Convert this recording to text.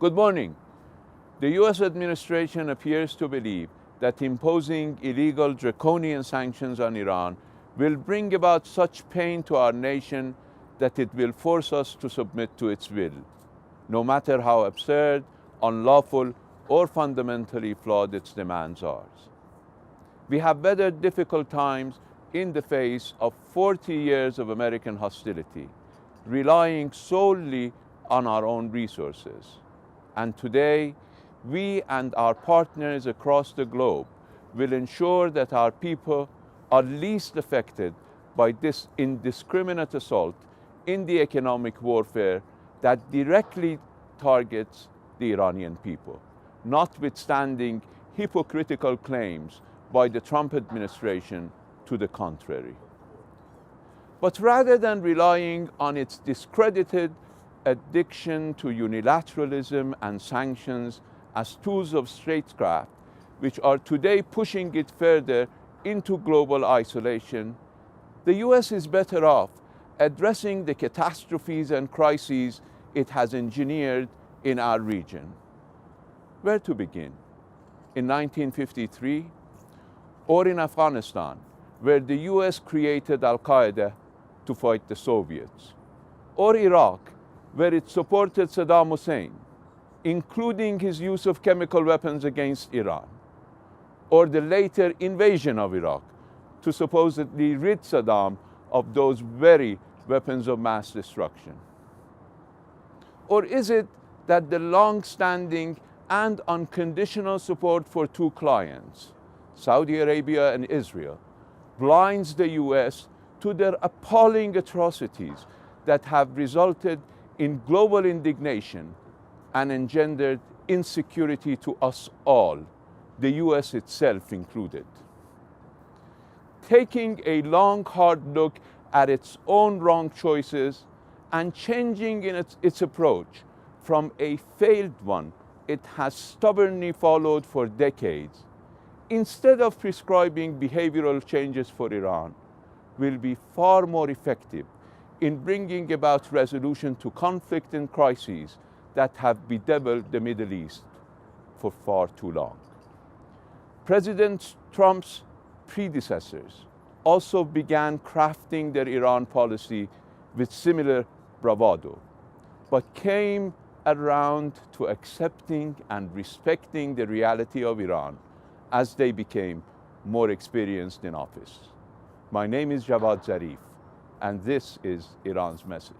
Good morning. The U.S. administration appears to believe that imposing illegal draconian sanctions on Iran will bring about such pain to our nation that it will force us to submit to its will, no matter how absurd, unlawful, or fundamentally flawed its demands are. We have weathered difficult times in the face of 40 years of American hostility, relying solely on our own resources. And today, we and our partners across the globe will ensure that our people are least affected by this indiscriminate assault in the economic warfare that directly targets the Iranian people, notwithstanding hypocritical claims by the Trump administration to the contrary. But rather than relying on its discredited addiction to unilateralism and sanctions as tools of statecraft, which are today pushing it further into global isolation, the U.S. is better off addressing the catastrophes and crises it has engineered in our region. Where to begin? In 1953, or in Afghanistan, where the U.S. created Al-Qaeda to fight the Soviets, or Iraq, where it supported Saddam Hussein, including his use of chemical weapons against Iran, or the later invasion of Iraq to supposedly rid Saddam of those very weapons of mass destruction? Or is it that the long-standing and unconditional support for two clients, Saudi Arabia and Israel, blinds the U.S. to their appalling atrocities that have resulted in global indignation and engendered insecurity to us all, the U.S. itself included? Taking a long, hard look at its own wrong choices and changing in its approach from a failed one it has stubbornly followed for decades, instead of prescribing behavioral changes for Iran, will be far more effective in bringing about resolution to conflict and crises that have bedeviled the Middle East for far too long. President Trump's predecessors also began crafting their Iran policy with similar bravado, but came around to accepting and respecting the reality of Iran as they became more experienced in office. My name is Javad Zarif, and this is Iran's Message.